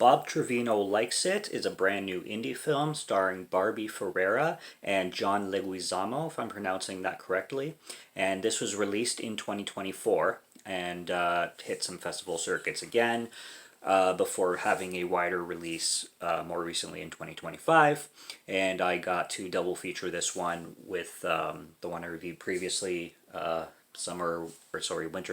Bob Trevino Likes It is a brand new indie film starring Barbie Ferreira and John Leguizamo, if I'm pronouncing that correctly. And this was released in 2024 and hit some festival circuits again before having a wider release more recently in 2025. And I got to double feature this one with the one I reviewed previously, winter,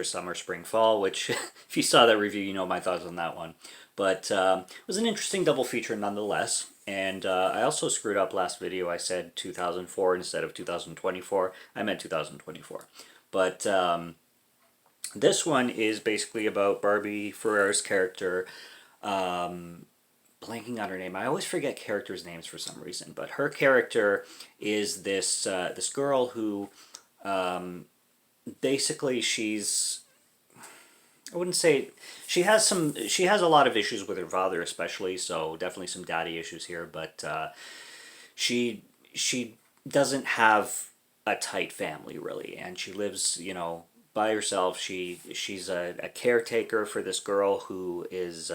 summer, spring, fall, which if you saw that review, you know my thoughts on that one. But it was an interesting double feature nonetheless. And I also screwed up last video. I said 2004 instead of 2024. I meant 2024. But this one is basically about Barbie Ferrera's character. Blanking on her name. I always forget characters' names for some reason. But her character is this girl who basically I wouldn't say she has a lot of issues with her father especially, so definitely some daddy issues here, but she doesn't have a tight family really, and she lives, by herself. She's a caretaker for this girl who is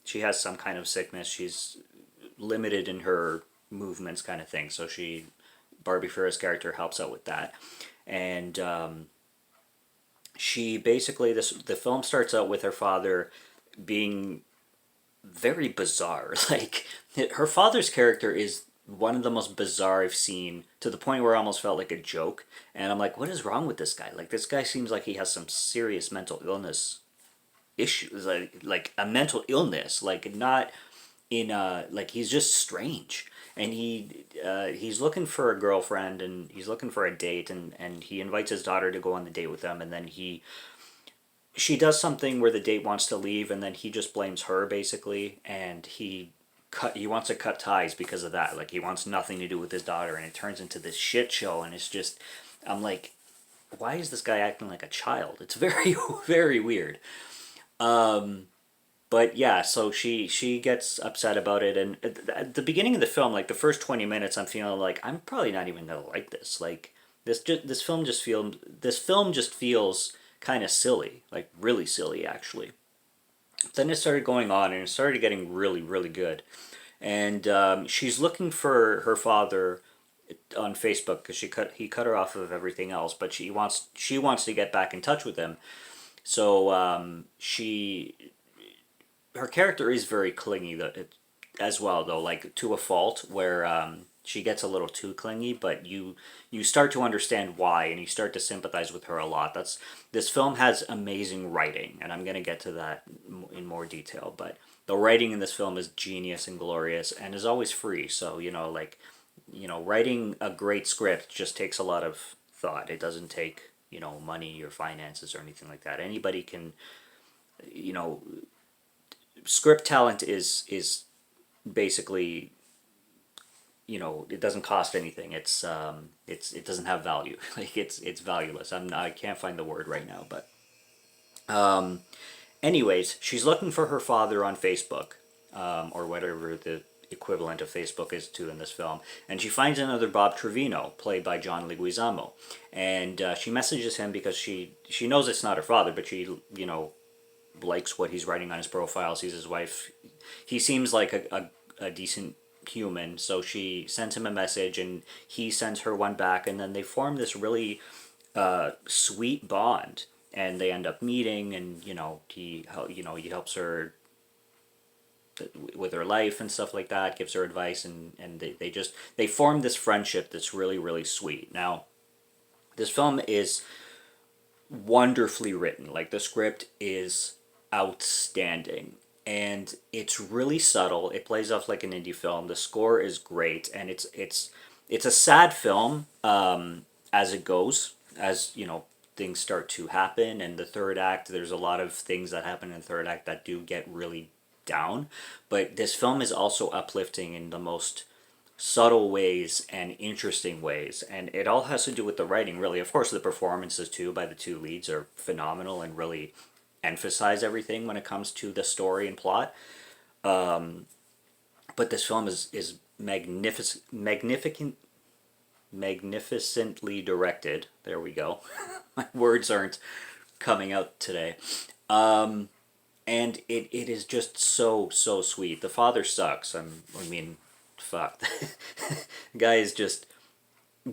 she has some kind of sickness. She's limited in her movements kind of thing, so Barbie Ferreira's character helps out with that. And she basically, the film starts out with her father being very bizarre. Like, her father's character is one of the most bizarre I've seen, to the point where I almost felt like a joke. And I'm like, what is wrong with this guy? Like, this guy seems like he has some serious mental illness issues, like a mental illness, like not in like, he's just strange. And he's looking for a girlfriend, and he's looking for a date, and he invites his daughter to go on the date with them, and then she does something where the date wants to leave, and then he just blames her basically, and he wants to cut ties because of that. Like, he wants nothing to do with his daughter, and it turns into this shit show. And it's just, I'm like, why is this guy acting like a child? It's very very weird. But yeah, so she gets upset about it, and at the beginning of the film, like the first 20 minutes, I'm feeling like I'm probably not even gonna like this. Like, this film just feels kind of silly, like really silly actually. Then it started going on, and it started getting really really good. And she's looking for her father on Facebook because he cut her off of everything else, but she wants to get back in touch with him. So her character is very clingy as well, though, like to a fault, where she gets a little too clingy, but you start to understand why, and you start to sympathize with her a lot. This film has amazing writing, and I'm going to get to that in more detail, but the writing in this film is genius and glorious, and is always free. So, writing a great script just takes a lot of thought. It doesn't take, money or finances or anything like that. Anybody can, you know, script talent is basically, it doesn't cost anything. It doesn't have value. Like, it's valueless. I can't find the word right now, but anyways, she's looking for her father on Facebook, or whatever the equivalent of Facebook is to in this film, and she finds another Bob Trevino, played by John Leguizamo, and she messages him because she knows it's not her father, but she likes what he's writing on his profile, sees his wife. He seems like a decent human, so she sends him a message, and he sends her one back, and then they form this really sweet bond, and they end up meeting, and he helps her with her life and stuff like that, gives her advice, and they form this friendship that's really really sweet. Now, this film is wonderfully written. Like, the script is outstanding, and it's really subtle. It plays off like an indie film. The score is great, and it's a sad film as it goes, as things start to happen. And the third act, there's a lot of things that happen in the third act that do get really down, but this film is also uplifting in the most subtle ways and interesting ways, and it all has to do with the writing, really. Of course, the performances too by the two leads are phenomenal and really emphasize everything when it comes to the story and plot. But this film is magnificently directed. There we go. My words aren't coming out today. and it is just so so sweet. The father sucks. I mean, fuck. The guy is just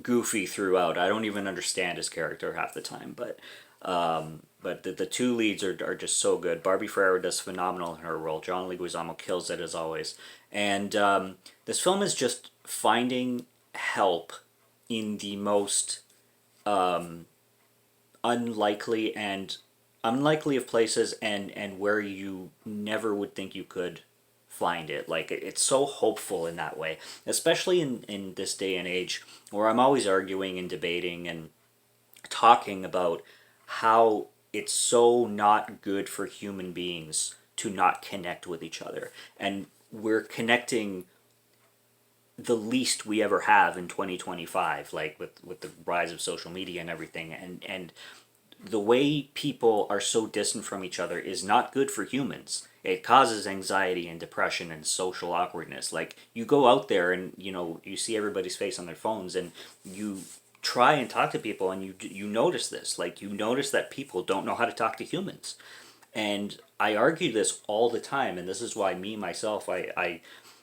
goofy throughout. I don't even understand his character half the time, but the two leads are just so good. Barbie Ferreira does phenomenal in her role. John Leguizamo kills it as always, and this film is just finding help in the most unlikely and unlikely of places, and where you never would think you could find it. Like it's so hopeful in that way, especially in this day and age where I'm always arguing and debating and talking about how it's so not good for human beings to not connect with each other, and we're connecting the least we ever have in 2025, like with the rise of social media and everything, and the way people are so distant from each other is not good for humans. It causes anxiety and depression and social awkwardness. Like you go out there and you see everybody's face on their phones, and you try and talk to people, and you notice this. Like you notice that people don't know how to talk to humans. And I argue this all the time, and this is why me myself I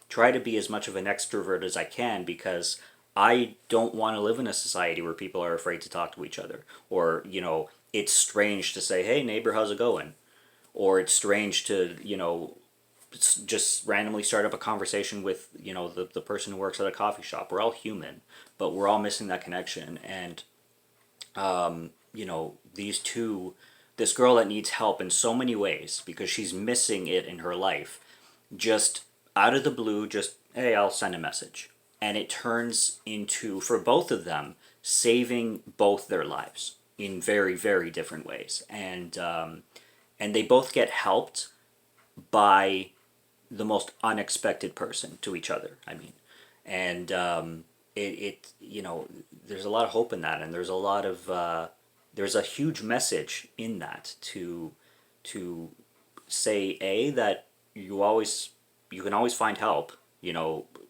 try to be as much of an extrovert as I can, because I don't want to live in a society where people are afraid to talk to each other, or it's strange to say, "Hey neighbor, how's it going?" Or it's strange to just randomly start up a conversation with the person who works at a coffee shop. We're all human, but we're all missing that connection. And these two, this girl that needs help in so many ways because she's missing it in her life, just out of the blue, just, hey, I'll send a message. And it turns into, for both of them, saving both their lives in very, very different ways. And they both get helped by the most unexpected person to each other. I mean, and there's a lot of hope in that, and there's a lot of there's a huge message in that to say that you can always find help.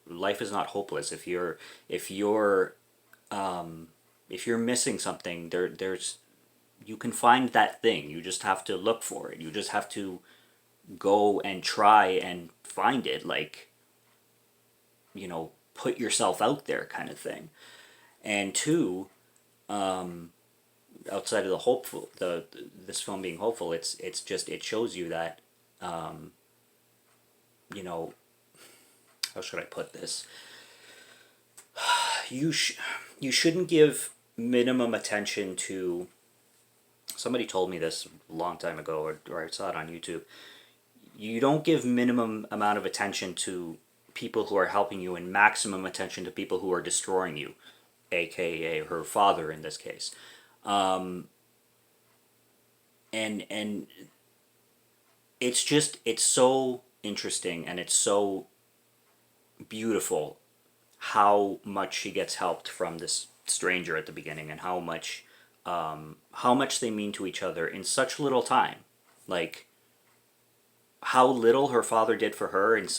Life is not hopeless. If you're missing something, there's you can find that thing. You just have to look for it. You just have to go and try and find it. Like put yourself out there, kind of thing. And two, outside of the hopeful, this film being hopeful, it's just it shows you that you know how should I put this? You shouldn't give minimum attention to. Somebody told me this a long time ago, or I saw it on YouTube. You don't give minimum amount of attention to people who are helping you, and maximum attention to people who are destroying you, aka her father in this case. And it's so interesting, and it's so beautiful how much she gets helped from this stranger at the beginning, and how much they mean to each other in such little time. Like how little her father did for her in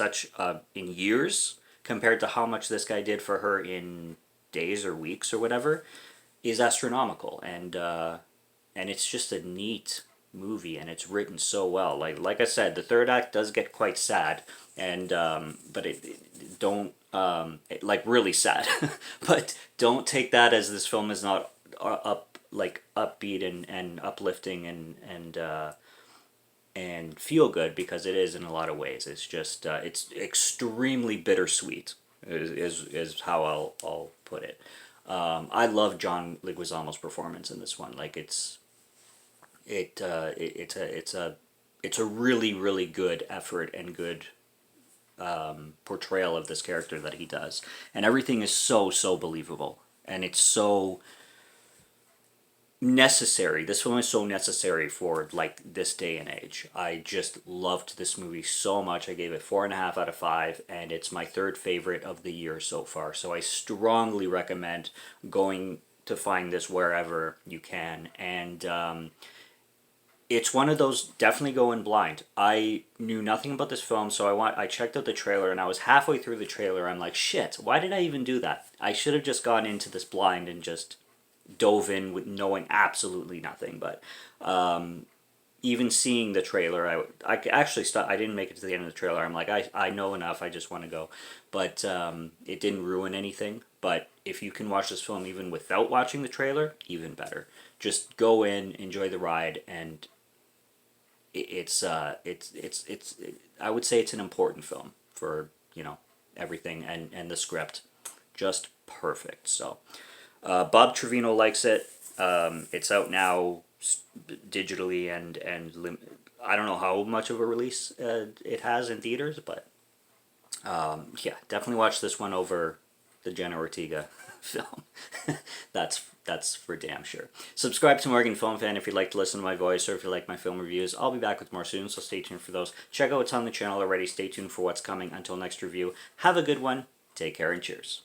years compared to how much this guy did for her in days or weeks or whatever is astronomical. And it's just a neat movie, and it's written so well. Like I said, the third act does get quite sad, and but it don't like really sad. But don't take that as this film is not upbeat and uplifting and feel good, because it is in a lot of ways. It's just it's extremely bittersweet is how I'll put it. I love John Leguizamo's performance in this one. Like it's a really really good effort and good portrayal of this character that he does, and everything is so so believable, and it's so necessary. This film is so necessary for like this day and age. I just loved this movie so much. I gave it 4.5 out of 5, and it's my third favorite of the year so far. So I strongly recommend going to find this wherever you can. And it's one of those, definitely go in blind. I knew nothing about this film, so I checked out the trailer, and I was halfway through the trailer. I'm like, shit, why did I even do that? I should have just gone into this blind and just dove in with knowing absolutely nothing. But even seeing the trailer, I actually I didn't make it to the end of the trailer. I'm like, I know enough. I just want to go, but it didn't ruin anything. But if you can watch this film even without watching the trailer, even better. Just go in, enjoy the ride, and it's I would say it's an important film for everything, and the script just perfect. So Bob Trevino likes it. It's out now digitally, and I don't know how much of a release it has in theaters, but yeah, definitely watch this one over the Jenna Ortega film. That's for damn sure. Subscribe to Morgan Film Fan if you'd like to listen to my voice, or if you like my film reviews. I'll be back with more soon, so stay tuned for those. Check out what's on the channel already. Stay tuned for what's coming. Until next review, have a good one. Take care and cheers.